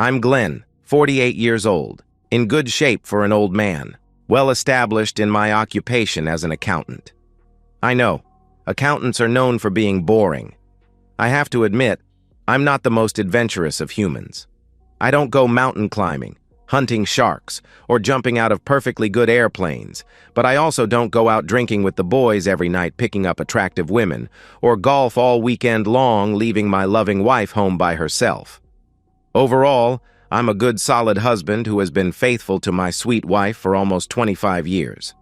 I'm Glenn, 48 years old, in good shape for an old man, well established in my occupation as an accountant. I know, accountants are known for being boring. I have to admit, I'm not the most adventurous of humans. I don't go mountain climbing, hunting sharks, or jumping out of perfectly good airplanes, but I also don't go out drinking with the boys every night picking up attractive women, or golf all weekend long leaving my loving wife home by herself. Overall, I'm a good solid husband who has been faithful to my sweet wife for almost 25 years.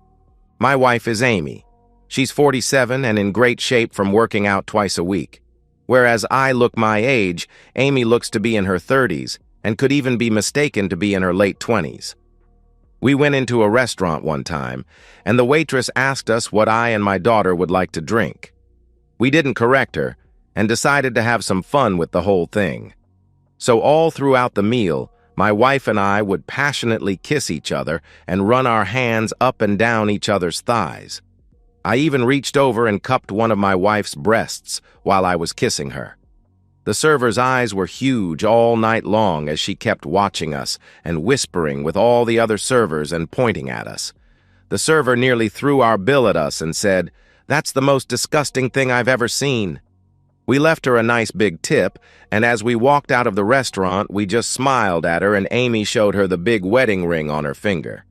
My wife is Amy. She's 47 and in great shape from working out twice a week. Whereas I look my age, Amy looks to be in her 30s and could even be mistaken to be in her late 20s. We went into a restaurant one time, and the waitress asked us what I and my daughter would like to drink. We didn't correct her and decided to have some fun with the whole thing. So all throughout the meal, my wife and I would passionately kiss each other and run our hands up and down each other's thighs. I even reached over and cupped one of my wife's breasts while I was kissing her. The server's eyes were huge all night long as she kept watching us and whispering with all the other servers and pointing at us. The server nearly threw our bill at us and said, "That's the most disgusting thing I've ever seen." We left her a nice big tip, and as we walked out of the restaurant, we just smiled at her and Amy showed her the big wedding ring on her finger.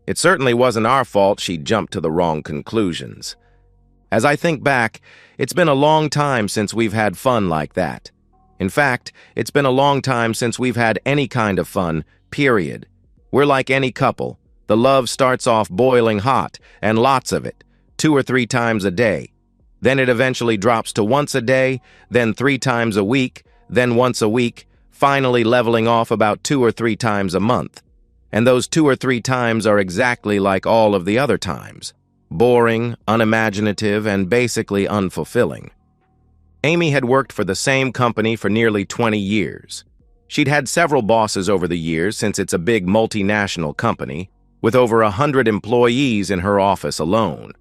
It certainly wasn't our fault she jumped to the wrong conclusions. As I think back, it's been a long time since we've had fun like that. In fact, it's been a long time since we've had any kind of fun, period. We're like any couple. The love starts off boiling hot, and lots of it, 2 or 3 times a day. Then it eventually drops to once a day, then 3 times a week, then once a week, finally leveling off about 2 or 3 times a month. And those 2 or 3 times are exactly like all of the other times. Boring, unimaginative, and basically unfulfilling. Amy had worked for the same company for nearly 20 years. She'd had several bosses over the years since it's a big multinational company, with over 100 employees in her office alone.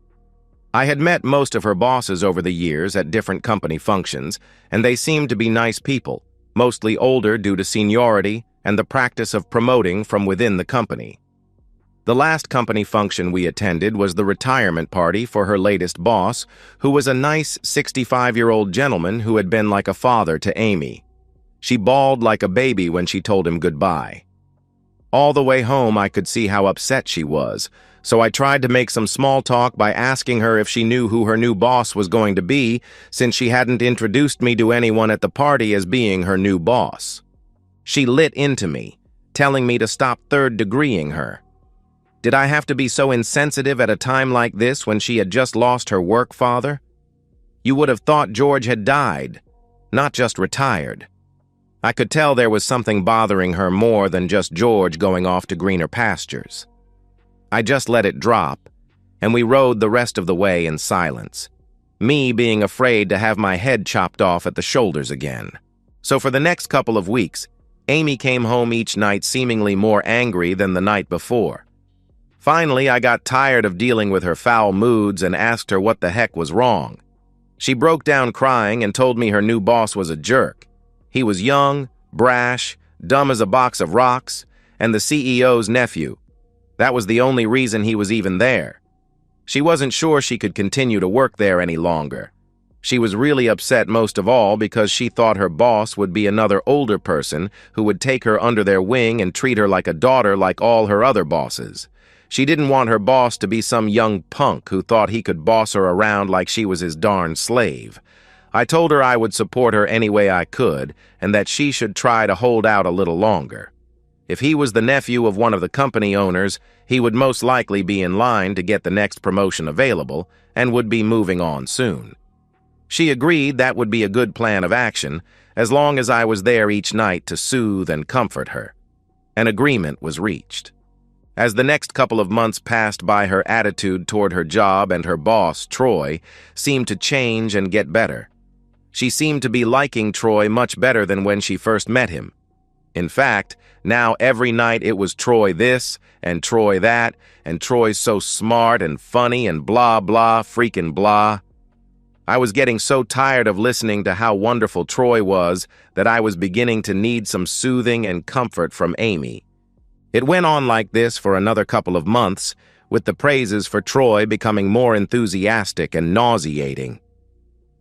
I had met most of her bosses over the years at different company functions, and they seemed to be nice people, mostly older due to seniority and the practice of promoting from within the company. The last company function we attended was the retirement party for her latest boss, who was a nice 65-year-old gentleman who had been like a father to Amy. She bawled like a baby when she told him goodbye. All the way home, I could see how upset she was, so I tried to make some small talk by asking her if she knew who her new boss was going to be, since she hadn't introduced me to anyone at the party as being her new boss. She lit into me, telling me to stop third-degreeing her. Did I have to be so insensitive at a time like this when she had just lost her work father? You would have thought George had died, not just retired. I could tell there was something bothering her more than just George going off to greener pastures. I just let it drop, and we rode the rest of the way in silence, me being afraid to have my head chopped off at the shoulders again. So for the next couple of weeks, Amy came home each night seemingly more angry than the night before. Finally, I got tired of dealing with her foul moods and asked her what the heck was wrong. She broke down crying and told me her new boss was a jerk. He was young, brash, dumb as a box of rocks, and the CEO's nephew. That was the only reason he was even there. She wasn't sure she could continue to work there any longer. She was really upset most of all because she thought her boss would be another older person who would take her under their wing and treat her like a daughter like all her other bosses. She didn't want her boss to be some young punk who thought he could boss her around like she was his darn slave. I told her I would support her any way I could and that she should try to hold out a little longer. If he was the nephew of one of the company owners, he would most likely be in line to get the next promotion available and would be moving on soon. She agreed that would be a good plan of action as long as I was there each night to soothe and comfort her. An agreement was reached. As the next couple of months passed by, her attitude toward her job and her boss, Troy, seemed to change and get better. She seemed to be liking Troy much better than when she first met him. In fact, now every night it was Troy this and Troy that, and Troy's so smart and funny and blah blah freaking blah. I was getting so tired of listening to how wonderful Troy was that I was beginning to need some soothing and comfort from Amy. It went on like this for another couple of months, with the praises for Troy becoming more enthusiastic and nauseating.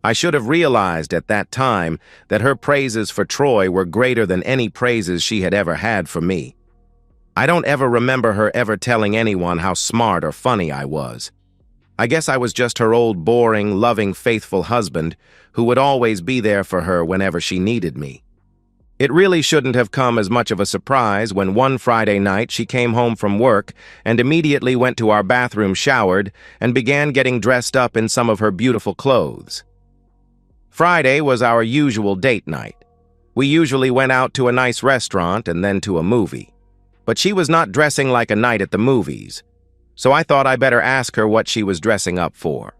I should have realized at that time that her praises for Troy were greater than any praises she had ever had for me. I don't ever remember her ever telling anyone how smart or funny I was. I guess I was just her old boring, loving, faithful husband who would always be there for her whenever she needed me. It really shouldn't have come as much of a surprise when one Friday night she came home from work and immediately went to our bathroom, showered, and began getting dressed up in some of her beautiful clothes. Friday was our usual date night. We usually went out to a nice restaurant and then to a movie. But she was not dressing like a night at the movies, so I thought I better ask her what she was dressing up for.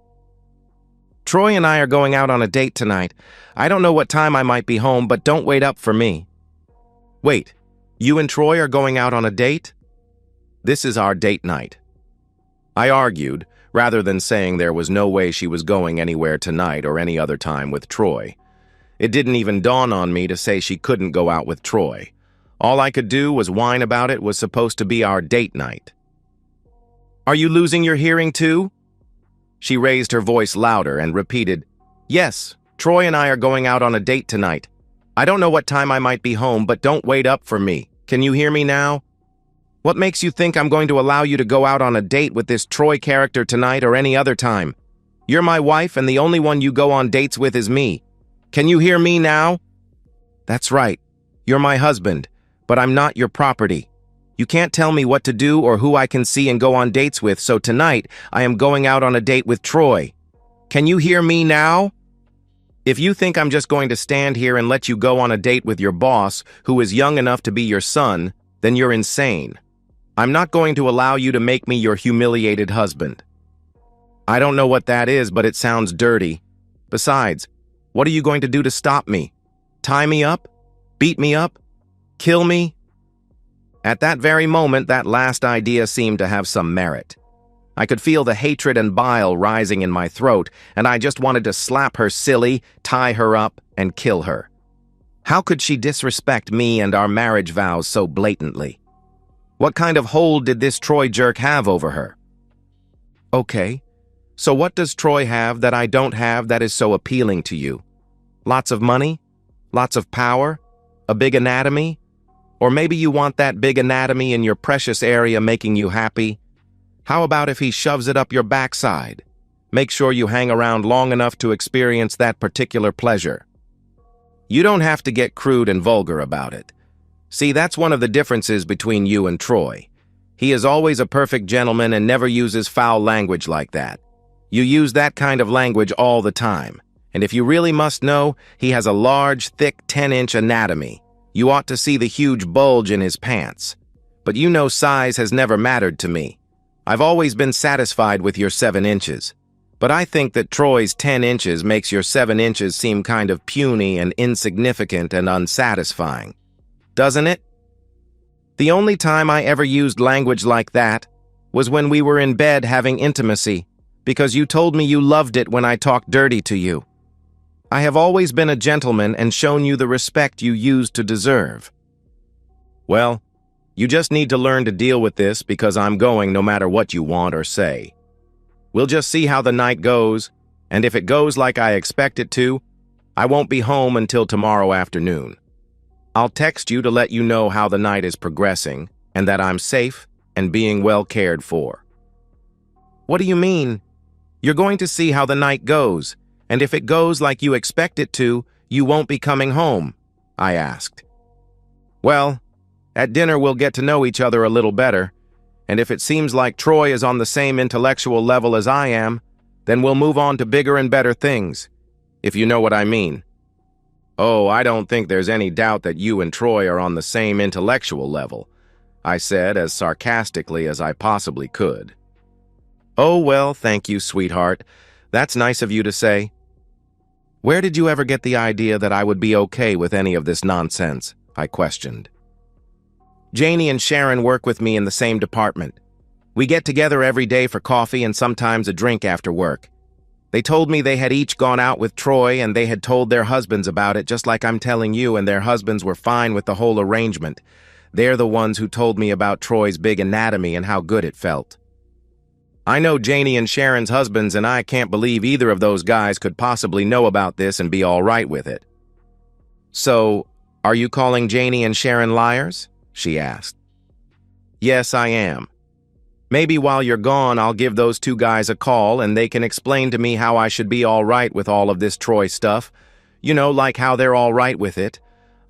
Troy and I are going out on a date tonight. I don't know what time I might be home, but don't wait up for me. Wait, you and Troy are going out on a date? This is our date night. I argued, rather than saying there was no way she was going anywhere tonight or any other time with Troy. It didn't even dawn on me to say she couldn't go out with Troy. All I could do was whine about it was supposed to be our date night. Are you losing your hearing too? She raised her voice louder and repeated, Yes, Troy and I are going out on a date tonight. I don't know what time I might be home, but don't wait up for me. Can you hear me now? What makes you think I'm going to allow you to go out on a date with this Troy character tonight or any other time? You're my wife, and the only one you go on dates with is me. Can you hear me now? That's right. You're my husband, but I'm not your property. You can't tell me what to do or who I can see and go on dates with, so tonight I am going out on a date with Troy. Can you hear me now? If you think I'm just going to stand here and let you go on a date with your boss, who is young enough to be your son, then you're insane. I'm not going to allow you to make me your humiliated husband. I don't know what that is, but it sounds dirty. Besides, what are you going to do to stop me? Tie me up? Beat me up? Kill me? At that very moment, that last idea seemed to have some merit. I could feel the hatred and bile rising in my throat, and I just wanted to slap her silly, tie her up, and kill her. How could she disrespect me and our marriage vows so blatantly? What kind of hold did this Troy jerk have over her? Okay, so what does Troy have that I don't have that is so appealing to you? Lots of money? Lots of power? A big anatomy? Or maybe you want that big anatomy in your precious area making you happy? How about if he shoves it up your backside? Make sure you hang around long enough to experience that particular pleasure. You don't have to get crude and vulgar about it. See, that's one of the differences between you and Troy. He is always a perfect gentleman and never uses foul language like that. You use that kind of language all the time. And if you really must know, he has a large, thick 10-inch anatomy. You ought to see the huge bulge in his pants. But you know size has never mattered to me. I've always been satisfied with your 7 inches. But I think that Troy's 10 inches makes your 7 inches seem kind of puny and insignificant and unsatisfying. Doesn't it? The only time I ever used language like that was when we were in bed having intimacy, because you told me you loved it when I talked dirty to you. I have always been a gentleman and shown you the respect you used to deserve. Well, you just need to learn to deal with this because I'm going no matter what you want or say. We'll just see how the night goes, and if it goes like I expect it to, I won't be home until tomorrow afternoon. I'll text you to let you know how the night is progressing and that I'm safe and being well cared for. What do you mean? You're going to see how the night goes, and if it goes like you expect it to, you won't be coming home, I asked. Well, at dinner we'll get to know each other a little better, and if it seems like Troy is on the same intellectual level as I am, then we'll move on to bigger and better things, if you know what I mean. Oh, I don't think there's any doubt that you and Troy are on the same intellectual level, I said as sarcastically as I possibly could. Oh, well, thank you, sweetheart. That's nice of you to say. Where did you ever get the idea that I would be okay with any of this nonsense? I questioned. Janie and Sharon work with me in the same department. We get together every day for coffee and sometimes a drink after work. They told me they had each gone out with Troy and they had told their husbands about it, just like I'm telling you, and their husbands were fine with the whole arrangement. They're the ones who told me about Troy's big anatomy and how good it felt. I know Janie and Sharon's husbands, and I can't believe either of those guys could possibly know about this and be all right with it. So, are you calling Janie and Sharon liars? She asked. Yes, I am. Maybe while you're gone, I'll give those two guys a call and they can explain to me how I should be all right with all of this Troy stuff. You know, like how they're all right with it.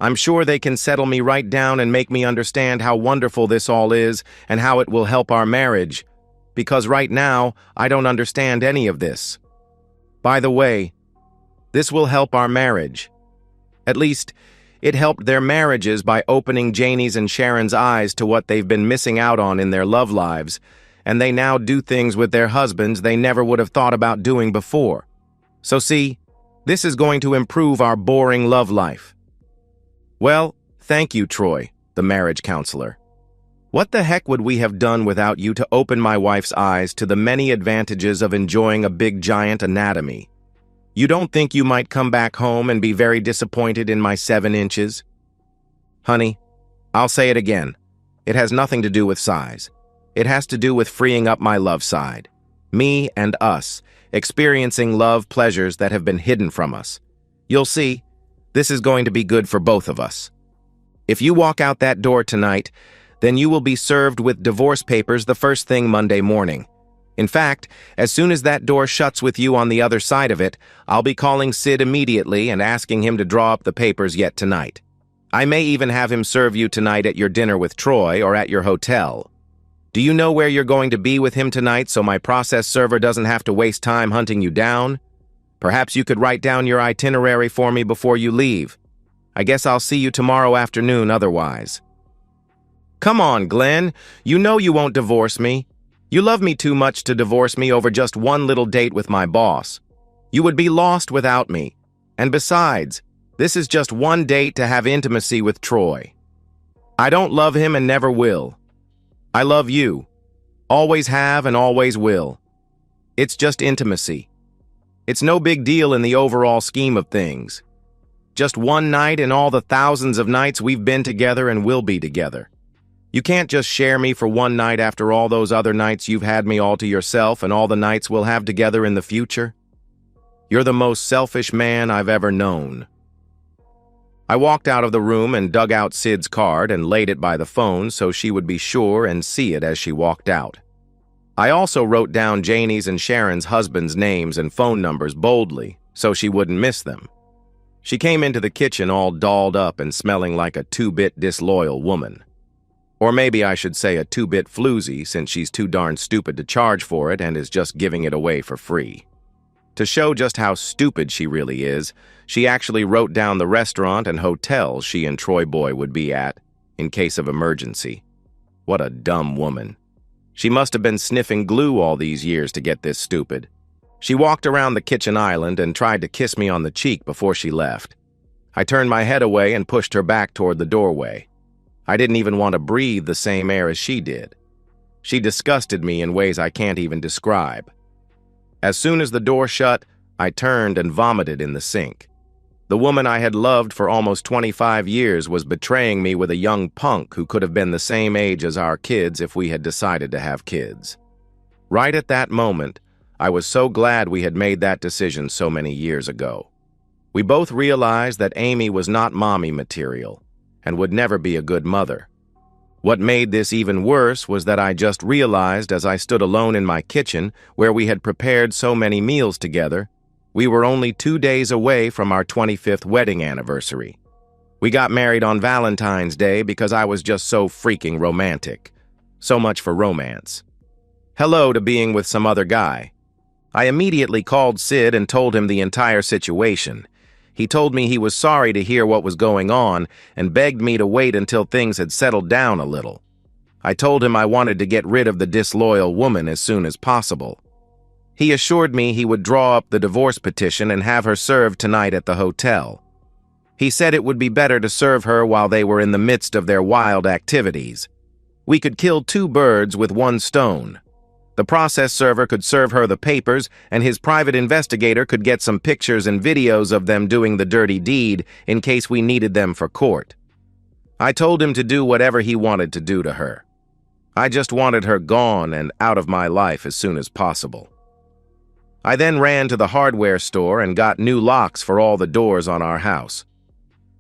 I'm sure they can settle me right down and make me understand how wonderful this all is and how it will help our marriage. Because right now, I don't understand any of this. By the way, this will help our marriage. At least, it helped their marriages by opening Janie's and Sharon's eyes to what they've been missing out on in their love lives, and they now do things with their husbands they never would have thought about doing before. So see, this is going to improve our boring love life. Well, thank you, Troy, the marriage counselor. What the heck would we have done without you to open my wife's eyes to the many advantages of enjoying a big giant anatomy? You don't think you might come back home and be very disappointed in my 7 inches? Honey, I'll say it again. It has nothing to do with size. It has to do with freeing up my love side. Me and us, experiencing love pleasures that have been hidden from us. You'll see, this is going to be good for both of us. If you walk out that door tonight, then you will be served with divorce papers the first thing Monday morning. In fact, as soon as that door shuts with you on the other side of it, I'll be calling Sid immediately and asking him to draw up the papers yet tonight. I may even have him serve you tonight at your dinner with Troy or at your hotel. Do you know where you're going to be with him tonight so my process server doesn't have to waste time hunting you down? Perhaps you could write down your itinerary for me before you leave. I guess I'll see you tomorrow afternoon otherwise. Come on, Glenn. You know you won't divorce me. You love me too much to divorce me over just one little date with my boss. You would be lost without me. And besides, this is just one date to have intimacy with Troy. I don't love him and never will. I love you. Always have and always will. It's just intimacy. It's no big deal in the overall scheme of things. Just one night in all the thousands of nights we've been together and will be together. You can't just share me for one night after all those other nights you've had me all to yourself and all the nights we'll have together in the future. You're the most selfish man I've ever known. I walked out of the room and dug out Sid's card and laid it by the phone so she would be sure and see it as she walked out. I also wrote down Janie's and Sharon's husbands' names and phone numbers boldly so she wouldn't miss them. She came into the kitchen all dolled up and smelling like a 2-bit disloyal woman. Or maybe I should say a 2-bit floozy, since she's too darn stupid to charge for it and is just giving it away for free. To show just how stupid she really is, she actually wrote down the restaurant and hotel she and Troy Boy would be at, in case of emergency. What a dumb woman. She must have been sniffing glue all these years to get this stupid. She walked around the kitchen island and tried to kiss me on the cheek before she left. I turned my head away and pushed her back toward the doorway. I didn't even want to breathe the same air as she did. She disgusted me in ways I can't even describe. As soon as the door shut, I turned and vomited in the sink. The woman I had loved for almost 25 years was betraying me with a young punk who could have been the same age as our kids if we had decided to have kids. Right at that moment, I was so glad we had made that decision so many years ago. We both realized that Amy was not mommy material and would never be a good mother. What made this even worse was that I just realized as I stood alone in my kitchen, where we had prepared so many meals together, we were only 2 days away from our 25th wedding anniversary. We got married on Valentine's Day because I was just so freaking romantic. So much for romance. Hello to being with some other guy. I immediately called Sid and told him the entire situation. He told me he was sorry to hear what was going on and begged me to wait until things had settled down a little. I told him I wanted to get rid of the disloyal woman as soon as possible. He assured me he would draw up the divorce petition and have her served tonight at the hotel. He said it would be better to serve her while they were in the midst of their wild activities. We could kill 2 birds with 1 stone. The process server could serve her the papers, and his private investigator could get some pictures and videos of them doing the dirty deed in case we needed them for court. I told him to do whatever he wanted to do to her. I just wanted her gone and out of my life as soon as possible. I then ran to the hardware store and got new locks for all the doors on our house.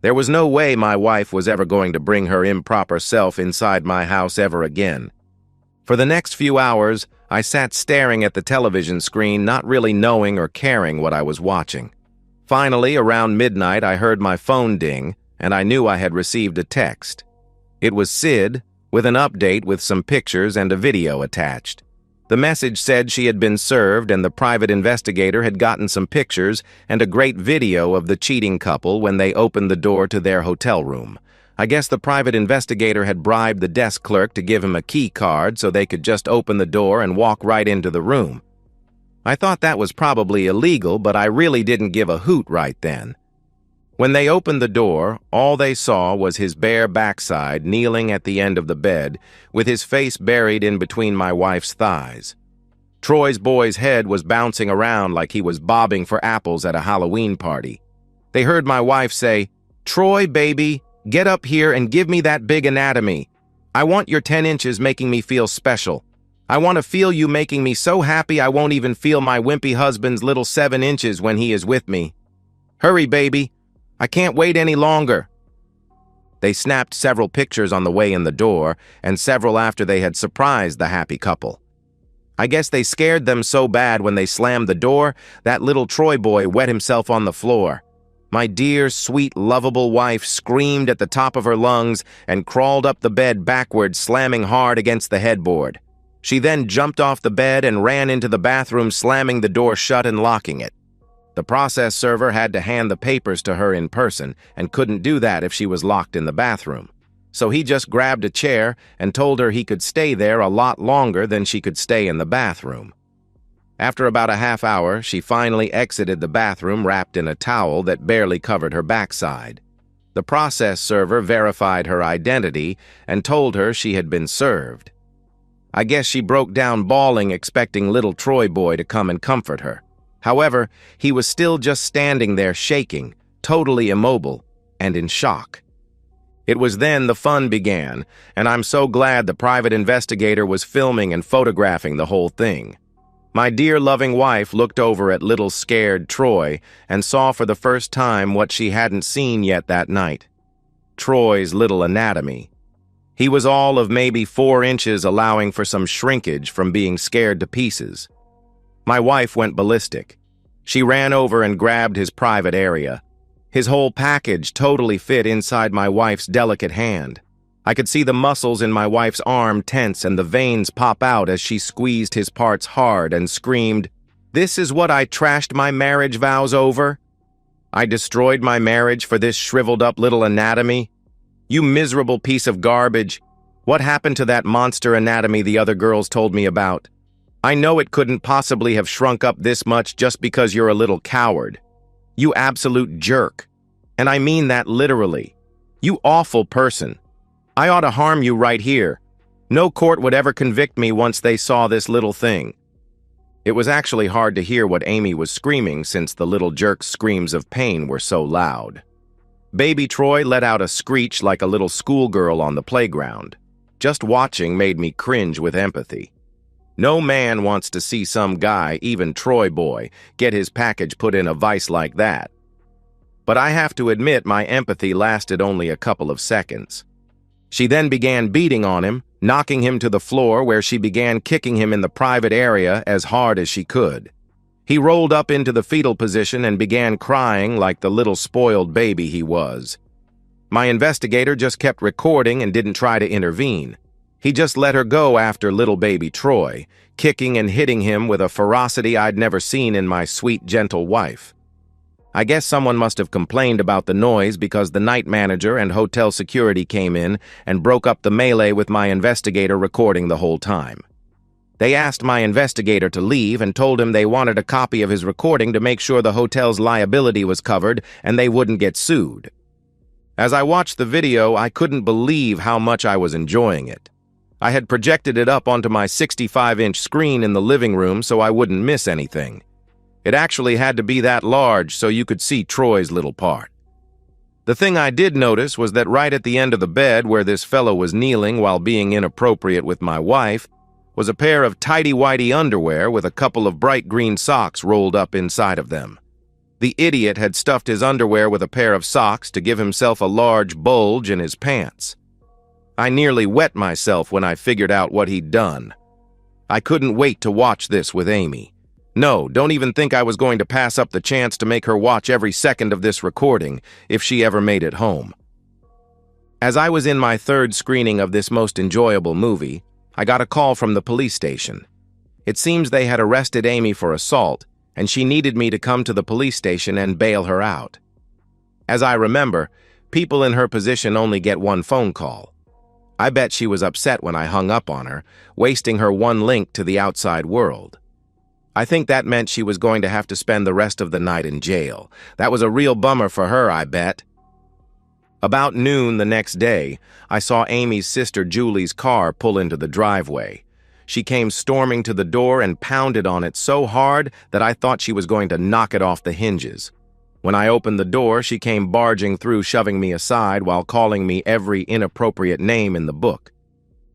There was no way my wife was ever going to bring her improper self inside my house ever again. For the next few hours, I sat staring at the television screen, not really knowing or caring what I was watching. Finally, around midnight, I heard my phone ding, and I knew I had received a text. It was Sid, with an update with some pictures and a video attached. The message said she had been served and the private investigator had gotten some pictures and a great video of the cheating couple when they opened the door to their hotel room. I guess the private investigator had bribed the desk clerk to give him a key card so they could just open the door and walk right into the room. I thought that was probably illegal, but I really didn't give a hoot right then. When they opened the door, all they saw was his bare backside kneeling at the end of the bed, with his face buried in between my wife's thighs. Troy's boy's head was bouncing around like he was bobbing for apples at a Halloween party. They heard my wife say, "Troy, baby, get up here and give me that big anatomy. I want your 10 inches making me feel special. I want to feel you making me so happy I won't even feel my wimpy husband's little 7 inches when he is with me. Hurry, baby. I can't wait any longer." They snapped several pictures on the way in the door, and several after they had surprised the happy couple. I guess they scared them so bad when they slammed the door, that little Troy boy wet himself on the floor. My dear, sweet, lovable wife screamed at the top of her lungs and crawled up the bed backwards, slamming hard against the headboard. She then jumped off the bed and ran into the bathroom, slamming the door shut and locking it. The process server had to hand the papers to her in person and couldn't do that if she was locked in the bathroom. So he just grabbed a chair and told her he could stay there a lot longer than she could stay in the bathroom. After about a half hour, she finally exited the bathroom wrapped in a towel that barely covered her backside. The process server verified her identity and told her she had been served. I guess she broke down bawling, expecting little Troy boy to come and comfort her. However, he was still just standing there shaking, totally immobile, and in shock. It was then the fun began, and I'm so glad the private investigator was filming and photographing the whole thing. My dear loving wife looked over at little scared Troy and saw for the first time what she hadn't seen yet that night. Troy's little anatomy. He was all of maybe 4 inches, allowing for some shrinkage from being scared to pieces. My wife went ballistic. She ran over and grabbed his private area. His whole package totally fit inside my wife's delicate hand. I could see the muscles in my wife's arm tense and the veins pop out as she squeezed his parts hard and screamed, "This is what I trashed my marriage vows over? I destroyed my marriage for this shriveled-up little anatomy? You miserable piece of garbage. What happened to that monster anatomy the other girls told me about? I know it couldn't possibly have shrunk up this much just because you're a little coward. You absolute jerk. And I mean that literally. You awful person. I ought to harm you right here. No court would ever convict me once they saw this little thing." It was actually hard to hear what Amy was screaming since the little jerk's screams of pain were so loud. Baby Troy let out a screech like a little schoolgirl on the playground. Just watching made me cringe with empathy. No man wants to see some guy, even Troy boy, get his package put in a vice like that. But I have to admit my empathy lasted only a couple of seconds. She then began beating on him, knocking him to the floor where she began kicking him in the private area as hard as she could. He rolled up into the fetal position and began crying like the little spoiled baby he was. My investigator just kept recording and didn't try to intervene. He just let her go after little baby Troy, kicking and hitting him with a ferocity I'd never seen in my sweet, gentle wife. I guess someone must have complained about the noise because the night manager and hotel security came in and broke up the melee with my investigator recording the whole time. They asked my investigator to leave and told him they wanted a copy of his recording to make sure the hotel's liability was covered and they wouldn't get sued. As I watched the video, I couldn't believe how much I was enjoying it. I had projected it up onto my 65-inch screen in the living room so I wouldn't miss anything. It actually had to be that large so you could see Troy's little part. The thing I did notice was that right at the end of the bed where this fellow was kneeling while being inappropriate with my wife was a pair of tighty-whitey underwear with a couple of bright green socks rolled up inside of them. The idiot had stuffed his underwear with a pair of socks to give himself a large bulge in his pants. I nearly wet myself when I figured out what he'd done. I couldn't wait to watch this with Amy. No, don't even think I was going to pass up the chance to make her watch every second of this recording if she ever made it home. As I was in my third screening of this most enjoyable movie, I got a call from the police station. It seems they had arrested Amy for assault, and she needed me to come to the police station and bail her out. As I remember, people in her position only get one phone call. I bet she was upset when I hung up on her, wasting her one link to the outside world. I think that meant she was going to have to spend the rest of the night in jail. That was a real bummer for her, I bet. About noon the next day, I saw Amy's sister Julie's car pull into the driveway. She came storming to the door and pounded on it so hard that I thought she was going to knock it off the hinges. When I opened the door, she came barging through, shoving me aside while calling me every inappropriate name in the book.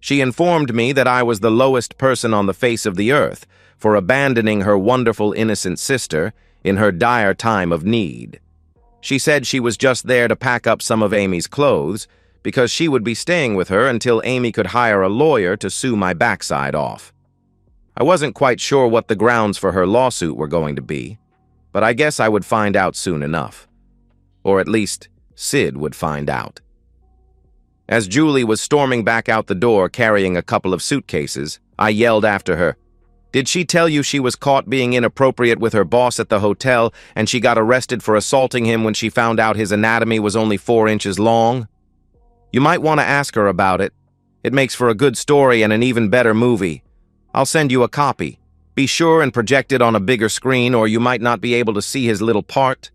She informed me that I was the lowest person on the face of the earth for abandoning her wonderful innocent sister in her dire time of need. She said she was just there to pack up some of Amy's clothes because she would be staying with her until Amy could hire a lawyer to sue my backside off. I wasn't quite sure what the grounds for her lawsuit were going to be, but I guess I would find out soon enough. Or at least, Sid would find out. As Julie was storming back out the door carrying a couple of suitcases, I yelled after her, "Did she tell you she was caught being inappropriate with her boss at the hotel and she got arrested for assaulting him when she found out his anatomy was only 4 inches long? You might want to ask her about it. It makes for a good story and an even better movie. I'll send you a copy. Be sure and project it on a bigger screen or you might not be able to see his little part."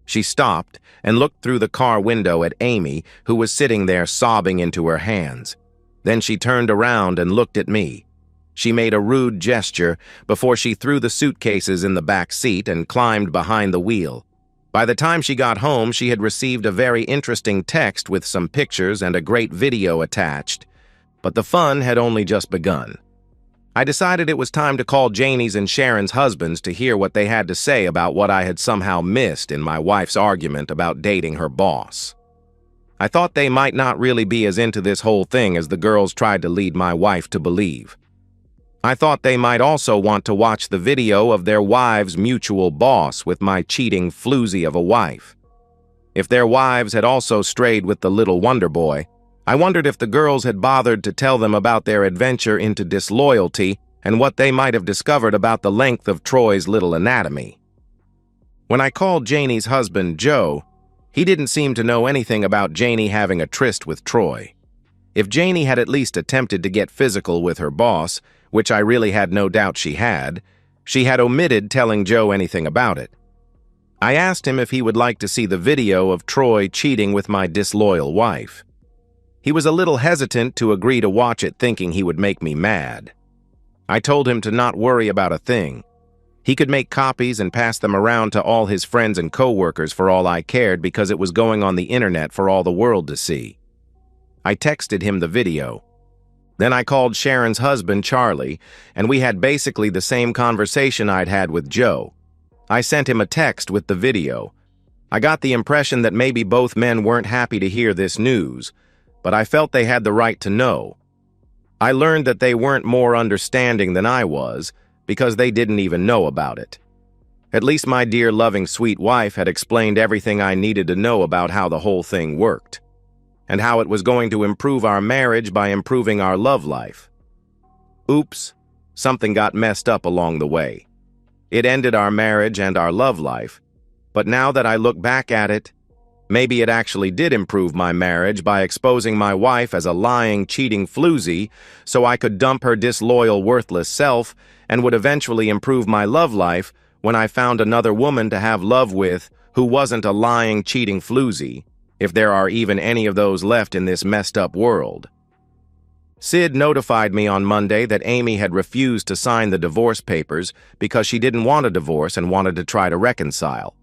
She stopped and looked through the car window at Amy, who was sitting there sobbing into her hands. Then she turned around and looked at me. She made a rude gesture before she threw the suitcases in the back seat and climbed behind the wheel. By the time she got home, she had received a very interesting text with some pictures and a great video attached. But the fun had only just begun. I decided it was time to call Janie's and Sharon's husbands to hear what they had to say about what I had somehow missed in my wife's argument about dating her boss. I thought they might not really be as into this whole thing as the girls tried to lead my wife to believe. I thought they might also want to watch the video of their wives' mutual boss with my cheating floozy of a wife. If their wives had also strayed with the little wonder boy, I wondered if the girls had bothered to tell them about their adventure into disloyalty and what they might have discovered about the length of Troy's little anatomy. When I called Janie's husband, Joe, he didn't seem to know anything about Janie having a tryst with Troy. If Janie had at least attempted to get physical with her boss, which I really had no doubt she had omitted telling Joe anything about it. I asked him if he would like to see the video of Troy cheating with my disloyal wife. He was a little hesitant to agree to watch it, thinking he would make me mad. I told him to not worry about a thing. He could make copies and pass them around to all his friends and co-workers for all I cared because it was going on the internet for all the world to see. I texted him the video. Then I called Sharon's husband, Charlie, and we had basically the same conversation I'd had with Joe. I sent him a text with the video. I got the impression that maybe both men weren't happy to hear this news, but I felt they had the right to know. I learned that they weren't more understanding than I was because they didn't even know about it. At least my dear, loving, sweet wife had explained everything I needed to know about how the whole thing worked, and how it was going to improve our marriage by improving our love life. Oops, something got messed up along the way. It ended our marriage and our love life, but now that I look back at it, maybe it actually did improve my marriage by exposing my wife as a lying, cheating floozy so I could dump her disloyal, worthless self and would eventually improve my love life when I found another woman to have love with who wasn't a lying, cheating floozy, if there are even any of those left in this messed up world. Sid notified me on Monday that Amy had refused to sign the divorce papers because she didn't want a divorce and wanted to try to reconcile.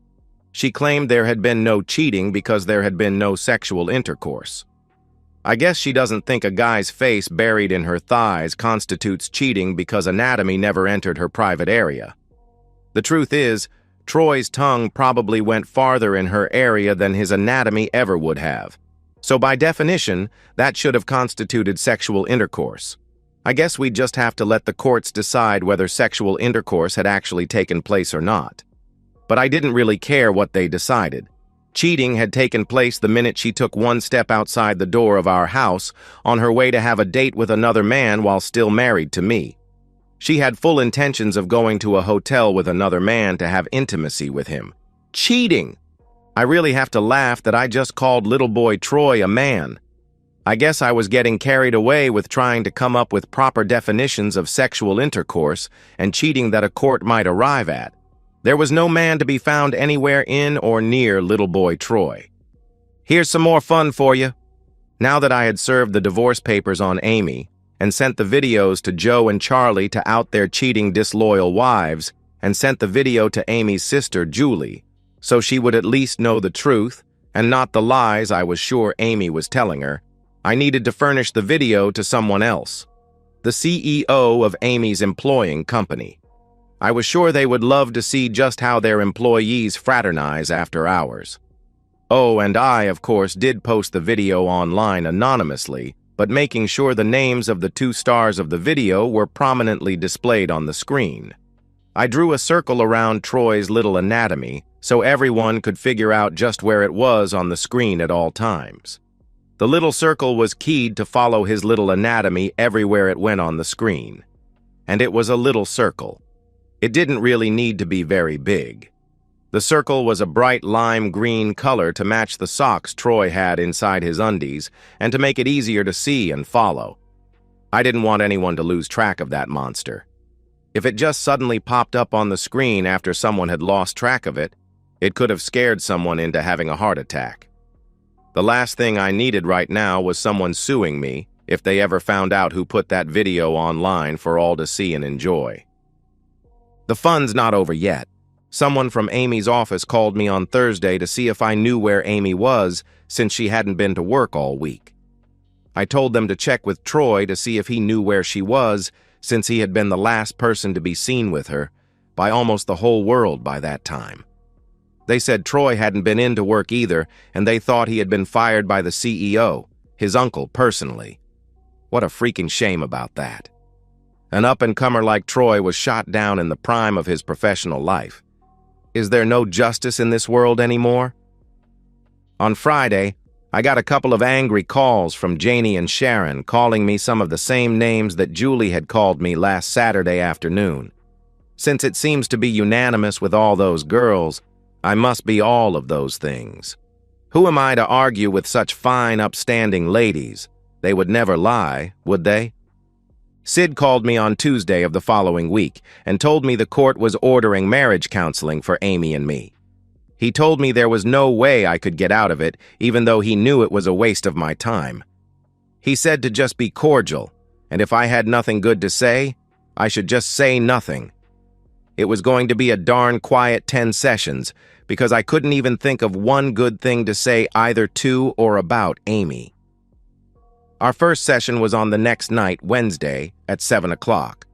She claimed there had been no cheating because there had been no sexual intercourse. I guess she doesn't think a guy's face buried in her thighs constitutes cheating because anatomy never entered her private area. The truth is, Troy's tongue probably went farther in her area than his anatomy ever would have. So by definition, that should have constituted sexual intercourse. I guess we'd just have to let the courts decide whether sexual intercourse had actually taken place or not. But I didn't really care what they decided. Cheating had taken place the minute she took one step outside the door of our house on her way to have a date with another man while still married to me. She had full intentions of going to a hotel with another man to have intimacy with him. Cheating! I really have to laugh that I just called little boy Troy a man. I guess I was getting carried away with trying to come up with proper definitions of sexual intercourse and cheating that a court might arrive at. There was no man to be found anywhere in or near little boy Troy. Here's some more fun for you. Now that I had served the divorce papers on Amy and sent the videos to Joe and Charlie to out their cheating, disloyal wives, and sent the video to Amy's sister, Julie, so she would at least know the truth and not the lies I was sure Amy was telling her, I needed to furnish the video to someone else, the CEO of Amy's employing company. I was sure they would love to see just how their employees fraternize after hours. Oh, and I, of course, did post the video online anonymously, but making sure the names of the two stars of the video were prominently displayed on the screen. I drew a circle around Troy's little anatomy so everyone could figure out just where it was on the screen at all times. The little circle was keyed to follow his little anatomy everywhere it went on the screen. And it was a little circle. It didn't really need to be very big. The circle was a bright lime green color to match the socks Troy had inside his undies and to make it easier to see and follow. I didn't want anyone to lose track of that monster. If it just suddenly popped up on the screen after someone had lost track of it, it could have scared someone into having a heart attack. The last thing I needed right now was someone suing me if they ever found out who put that video online for all to see and enjoy. The fun's not over yet. Someone from Amy's office called me on Thursday to see if I knew where Amy was since she hadn't been to work all week. I told them to check with Troy to see if he knew where she was since he had been the last person to be seen with her by almost the whole world by that time. They said Troy hadn't been into work either, and they thought he had been fired by the CEO, his uncle, personally. What a freaking shame about that. An up-and-comer like Troy was shot down in the prime of his professional life. Is there no justice in this world anymore? On Friday, I got a couple of angry calls from Janie and Sharon calling me some of the same names that Julie had called me last Saturday afternoon. Since it seems to be unanimous with all those girls, I must be all of those things. Who am I to argue with such fine, upstanding ladies? They would never lie, would they? Sid called me on Tuesday of the following week and told me the court was ordering marriage counseling for Amy and me. He told me there was no way I could get out of it, even though he knew it was a waste of my time. He said to just be cordial, and if I had nothing good to say, I should just say nothing. It was going to be a darn quiet 10 sessions, because I couldn't even think of one good thing to say either to or about Amy. Our first session was on the next night, Wednesday, at 7 o'clock.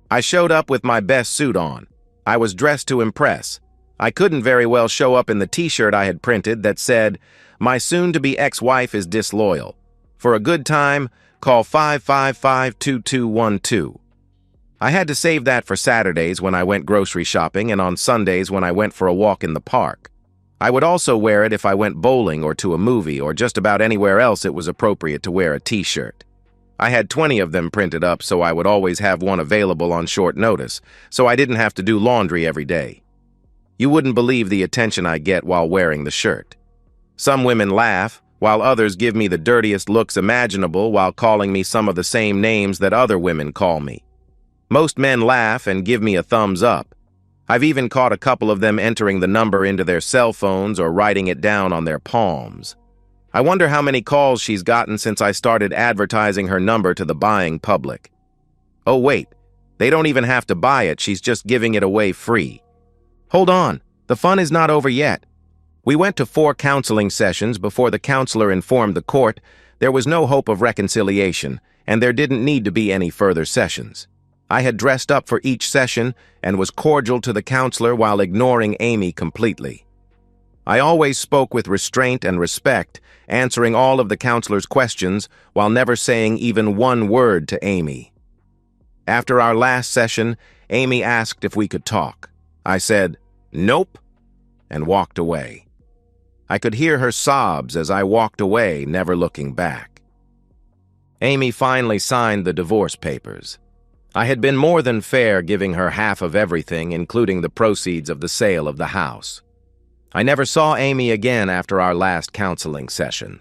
I showed up with my best suit on. I was dressed to impress. I couldn't very well show up in the t-shirt I had printed that said, "My soon-to-be ex-wife is disloyal. For a good time, call 555-2212. I had to save that for Saturdays when I went grocery shopping and on Sundays when I went for a walk in the park. I would also wear it if I went bowling or to a movie or just about anywhere else it was appropriate to wear a t-shirt. I had 20 of them printed up so I would always have one available on short notice, so I didn't have to do laundry every day. You wouldn't believe the attention I get while wearing the shirt. Some women laugh, while others give me the dirtiest looks imaginable while calling me some of the same names that other women call me. Most men laugh and give me a thumbs up. I've even caught a couple of them entering the number into their cell phones or writing it down on their palms. I wonder how many calls she's gotten since I started advertising her number to the buying public. Oh wait, they don't even have to buy it, she's just giving it away free. Hold on, the fun is not over yet. We went to 4 counseling sessions before the counselor informed the court there was no hope of reconciliation and there didn't need to be any further sessions. I had dressed up for each session and was cordial to the counselor while ignoring Amy completely. I always spoke with restraint and respect, answering all of the counselor's questions while never saying even one word to Amy. After our last session, Amy asked if we could talk. I said, "Nope," and walked away. I could hear her sobs as I walked away, never looking back. Amy finally signed the divorce papers. I had been more than fair giving her half of everything, including the proceeds of the sale of the house. I never saw Amy again after our last counseling session.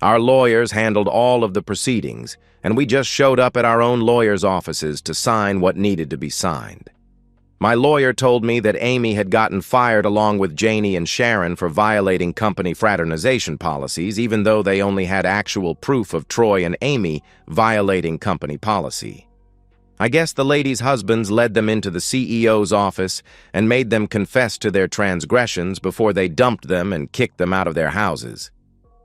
Our lawyers handled all of the proceedings, and we just showed up at our own lawyers' offices to sign what needed to be signed. My lawyer told me that Amy had gotten fired along with Janie and Sharon for violating company fraternization policies, even though they only had actual proof of Troy and Amy violating company policy. I guess the ladies' husbands led them into the CEO's office and made them confess to their transgressions before they dumped them and kicked them out of their houses.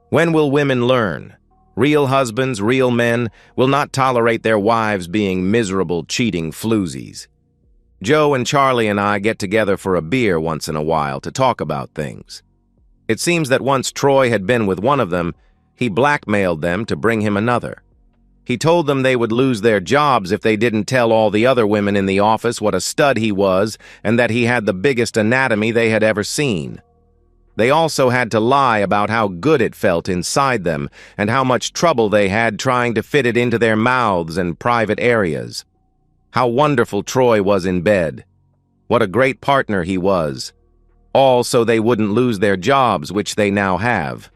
When will women learn? Real husbands, real men, will not tolerate their wives being miserable, cheating floozies. Joe and Charlie and I get together for a beer once in a while to talk about things. It seems that once Troy had been with one of them, he blackmailed them to bring him another. He told them they would lose their jobs if they didn't tell all the other women in the office what a stud he was and that he had the biggest anatomy they had ever seen. They also had to lie about how good it felt inside them and how much trouble they had trying to fit it into their mouths and private areas. How wonderful Troy was in bed. What a great partner he was. All so they wouldn't lose their jobs, which they now have.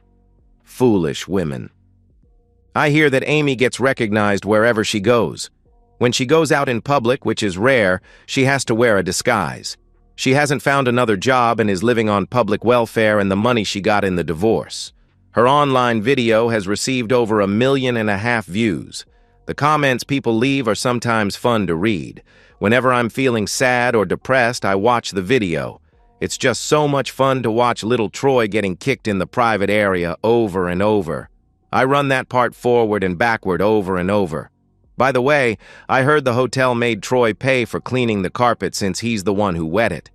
Foolish women. I hear that Amy gets recognized wherever she goes. When she goes out in public, which is rare, she has to wear a disguise. She hasn't found another job and is living on public welfare and the money she got in the divorce. Her online video has received over 1.5 million views. The comments people leave are sometimes fun to read. Whenever I'm feeling sad or depressed, I watch the video. It's just so much fun to watch little Troy getting kicked in the private area over and over. I run that part forward and backward over and over. By the way, I heard the hotel made Troy pay for cleaning the carpet since he's the one who wet it.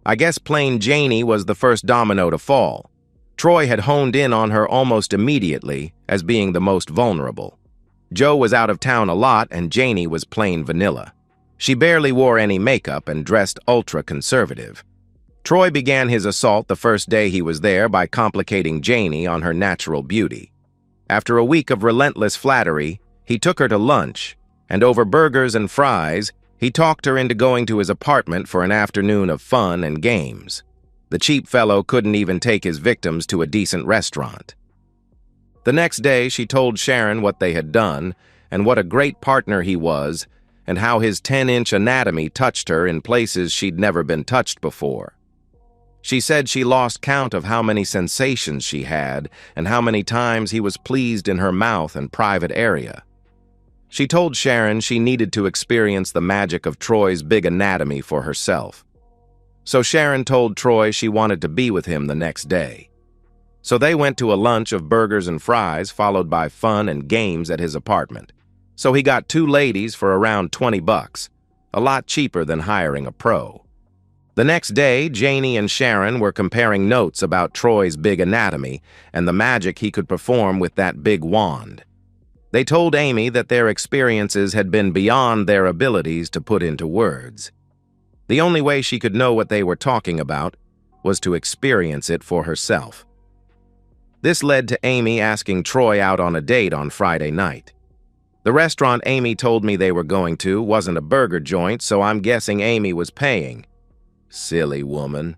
I guess plain Janie was the first domino to fall. Troy had honed in on her almost immediately as being the most vulnerable. Joe was out of town a lot and Janie was plain vanilla. She barely wore any makeup and dressed ultra-conservative. Troy began his assault the first day he was there by complicating Janie on her natural beauty. After a week of relentless flattery, he took her to lunch, and over burgers and fries, he talked her into going to his apartment for an afternoon of fun and games. The cheap fellow couldn't even take his victims to a decent restaurant. The next day, she told Sharon what they had done, and what a great partner he was, and how his 10-inch anatomy touched her in places she'd never been touched before. She said she lost count of how many sensations she had and how many times he was pleased in her mouth and private area. She told Sharon she needed to experience the magic of Troy's big anatomy for herself. So Sharon told Troy she wanted to be with him the next day. So they went to a lunch of burgers and fries followed by fun and games at his apartment. So he got 2 ladies for around $20, a lot cheaper than hiring a pro. The next day, Janie and Sharon were comparing notes about Troy's big anatomy and the magic he could perform with that big wand. They told Amy that their experiences had been beyond their abilities to put into words. The only way she could know what they were talking about was to experience it for herself. This led to Amy asking Troy out on a date on Friday night. The restaurant Amy told me they were going to wasn't a burger joint, so I'm guessing Amy was paying. Silly woman.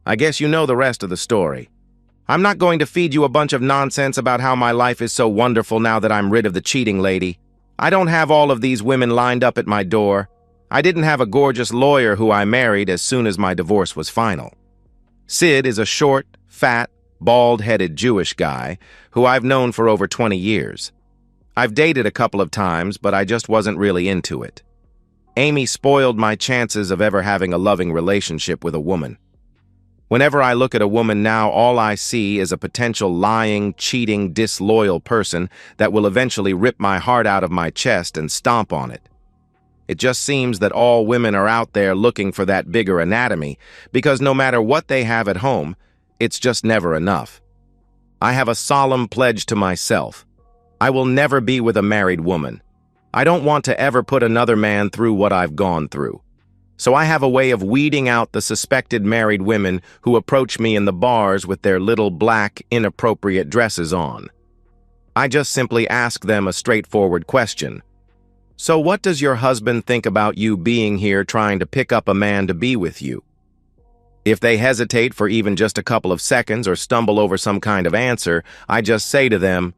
I guess you know the rest of the story. I'm not going to feed you a bunch of nonsense about how my life is so wonderful now that I'm rid of the cheating lady. I don't have all of these women lined up at my door. I didn't have a gorgeous lawyer who I married as soon as my divorce was final. Sid is a short, fat, bald-headed Jewish guy who I've known for over 20 years. I've dated a couple of times, but I just wasn't really into it. Amy spoiled my chances of ever having a loving relationship with a woman. Whenever I look at a woman now, all I see is a potential lying, cheating, disloyal person that will eventually rip my heart out of my chest and stomp on it. It just seems that all women are out there looking for that bigger anatomy, because no matter what they have at home, it's just never enough. I have a solemn pledge to myself. I will never be with a married woman. I don't want to ever put another man through what I've gone through. So I have a way of weeding out the suspected married women who approach me in the bars with their little black, inappropriate dresses on. I just simply ask them a straightforward question. So what does your husband think about you being here trying to pick up a man to be with you? If they hesitate for even just a couple of seconds or stumble over some kind of answer, I just say to them,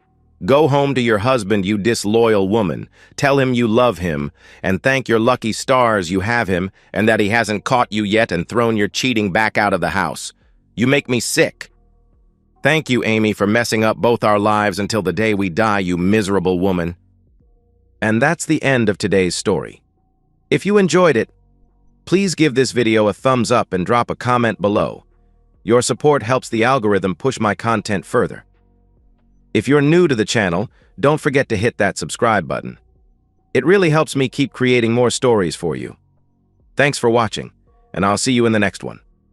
"Go home to your husband, you disloyal woman. Tell him you love him, and thank your lucky stars you have him and that he hasn't caught you yet and thrown your cheating back out of the house. You make me sick." Thank you, Amy, for messing up both our lives until the day we die, you miserable woman. And that's the end of today's story. If you enjoyed it, please give this video a thumbs up and drop a comment below. Your support helps the algorithm push my content further. If you're new to the channel, don't forget to hit that subscribe button. It really helps me keep creating more stories for you. Thanks for watching, and I'll see you in the next one.